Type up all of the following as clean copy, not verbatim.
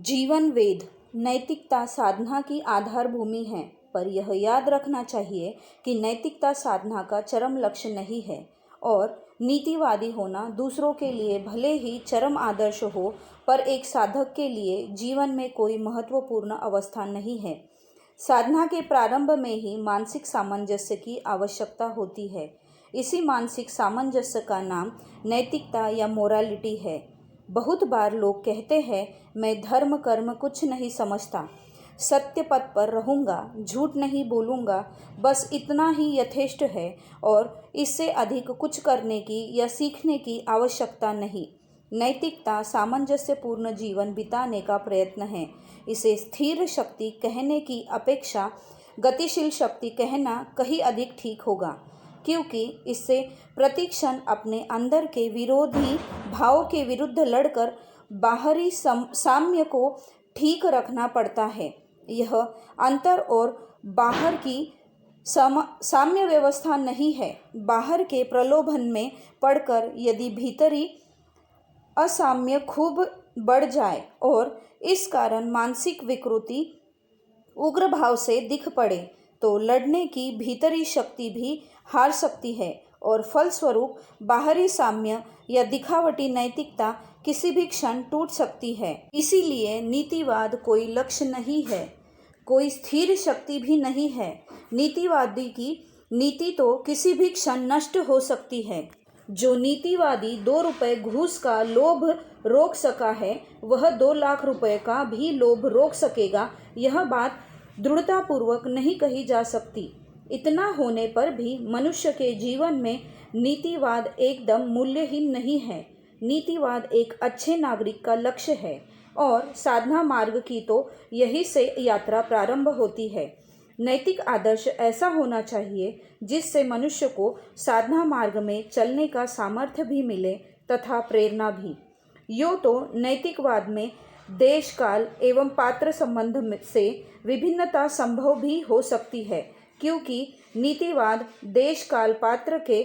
जीवन वेद नैतिकता साधना की आधार भूमि है, पर यह याद रखना चाहिए कि नैतिकता साधना का चरम लक्ष्य नहीं है और नीतिवादी होना दूसरों के लिए भले ही चरम आदर्श हो, पर एक साधक के लिए जीवन में कोई महत्वपूर्ण अवस्था नहीं है। साधना के प्रारंभ में ही मानसिक सामंजस्य की आवश्यकता होती है। इसी मानसिक सामंजस्य का नाम नैतिकता या मोरालिटी है। बहुत बार लोग कहते हैं, मैं धर्म कर्म कुछ नहीं समझता, सत्य पथ पर रहूँगा, झूठ नहीं बोलूँगा, बस इतना ही यथेष्ट है और इससे अधिक कुछ करने की या सीखने की आवश्यकता नहीं। नैतिकता सामंजस्यपूर्ण जीवन बिताने का प्रयत्न है। इसे स्थिर शक्ति कहने की अपेक्षा गतिशील शक्ति कहना कहीं अधिक ठीक होगा, क्योंकि इससे प्रतिक्षण अपने अंदर के विरोधी भाव के विरुद्ध लड़कर बाहरी साम्य को ठीक रखना पड़ता है। यह अंतर और बाहर की साम्य व्यवस्था नहीं है। बाहर के प्रलोभन में पड़कर यदि भीतरी असाम्य खूब बढ़ जाए और इस कारण मानसिक विकृति उग्र भाव से दिख पड़े, तो लड़ने की भीतरी शक्ति भी हार सकती है और फलस्वरूप बाहरी साम्य या दिखावटी नैतिकता किसी भी क्षण टूट सकती है। इसीलिए नीतिवाद कोई लक्ष्य नहीं है, कोई स्थिर शक्ति भी नहीं है। नीतिवादी की नीति तो किसी भी क्षण नष्ट हो सकती है। जो नीतिवादी 2 रुपये घूस का लोभ रोक सका है, वह 2 लाख रुपए का भी लोभ रोक सकेगा। यह बात दृढ़तापूर्वक नहीं कही जा सकती। इतना होने पर भी मनुष्य के जीवन में नीतिवाद एकदम मूल्यहीन नहीं है। नीतिवाद एक अच्छे नागरिक का लक्ष्य है और साधना मार्ग की तो यही से यात्रा प्रारंभ होती है। नैतिक आदर्श ऐसा होना चाहिए जिससे मनुष्य को साधना मार्ग में चलने का सामर्थ्य भी मिले तथा प्रेरणा भी। यूँ तो नैतिकवाद में देश काल एवं पात्र संबंध से विभिन्नता संभव भी हो सकती है, क्योंकि नीतिवाद देश काल पात्र के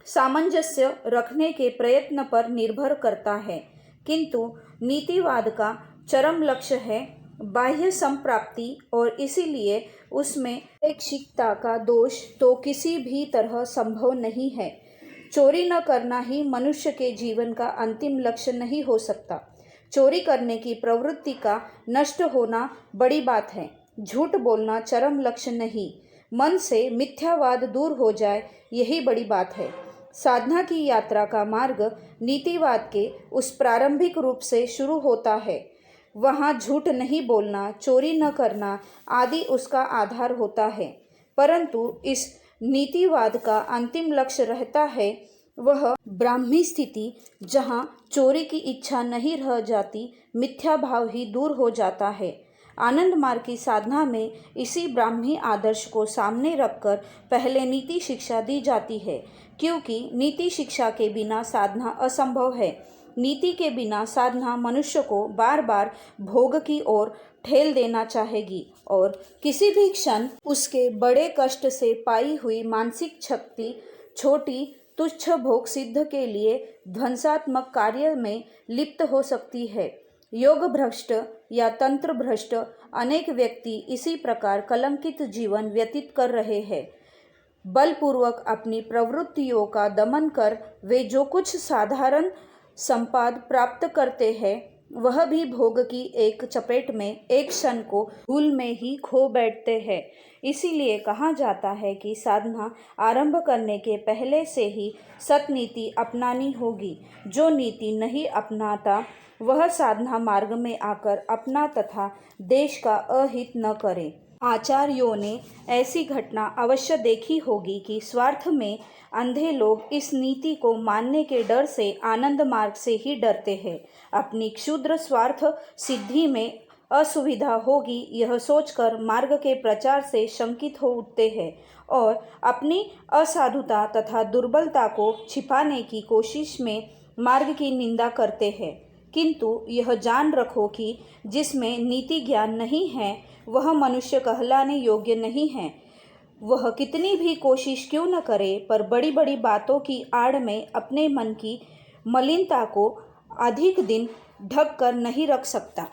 सामंजस्य रखने के प्रयत्न पर निर्भर करता है, किंतु नीतिवाद का चरम लक्ष्य है बाह्य संप्राप्ति और इसीलिए उसमें अपेक्षितता का दोष तो किसी भी तरह संभव नहीं है। चोरी न करना ही मनुष्य के जीवन का अंतिम लक्ष्य नहीं हो सकता। चोरी करने की प्रवृत्ति का नष्ट होना बड़ी बात है। झूठ बोलना चरम लक्ष्य नहीं, मन से मिथ्यावाद दूर हो जाए, यही बड़ी बात है। साधना की यात्रा का मार्ग नीतिवाद के उस प्रारंभिक रूप से शुरू होता है। वहाँ झूठ नहीं बोलना, चोरी न करना आदि उसका आधार होता है, परंतु इस नीतिवाद का अंतिम लक्ष्य रहता है वह ब्राह्मी स्थिति, जहाँ चोरी की इच्छा नहीं रह जाती, मिथ्या भाव ही दूर हो जाता है। आनंद मार्ग की साधना में इसी ब्राह्मी आदर्श को सामने रखकर पहले नीति शिक्षा दी जाती है, क्योंकि नीति शिक्षा के बिना साधना असंभव है। नीति के बिना साधना मनुष्य को बार बार भोग की ओर ठेल देना चाहेगी और किसी भी क्षण उसके बड़े कष्ट से पाई हुई मानसिक शक्ति छोटी तुच्छ भोग सिद्ध के लिए ध्वंसात्मक कार्य में लिप्त हो सकती है। योग भ्रष्ट या तंत्र भ्रष्ट अनेक व्यक्ति इसी प्रकार कलंकित जीवन व्यतीत कर रहे हैं। बलपूर्वक अपनी प्रवृत्तियों का दमन कर वे जो कुछ साधारण संपाद प्राप्त करते हैं, वह भी भोग की एक चपेट में एक क्षण को भूल में ही खो बैठते हैं। इसीलिए कहा जाता है कि साधना आरंभ करने के पहले से ही सतनीति अपनानी होगी। जो नीति नहीं अपनाता वह साधना मार्ग में आकर अपना तथा देश का अहित न करे। आचार्यों ने ऐसी घटना अवश्य देखी होगी कि स्वार्थ में अंधे लोग इस नीति को मानने के डर से आनंद मार्ग से ही डरते हैं। अपनी क्षुद्र स्वार्थ सिद्धि में असुविधा होगी, यह सोचकर मार्ग के प्रचार से शंकित हो उठते हैं और अपनी असाधुता तथा दुर्बलता को छिपाने की कोशिश में मार्ग की निंदा करते हैं। किंतु यह जान रखो कि जिसमें नीति ज्ञान नहीं है, वह मनुष्य कहलाने योग्य नहीं है। वह कितनी भी कोशिश क्यों न करे, पर बड़ी बड़ी बातों की आड़ में अपने मन की मलिनता को अधिक दिन ढक कर नहीं रख सकता।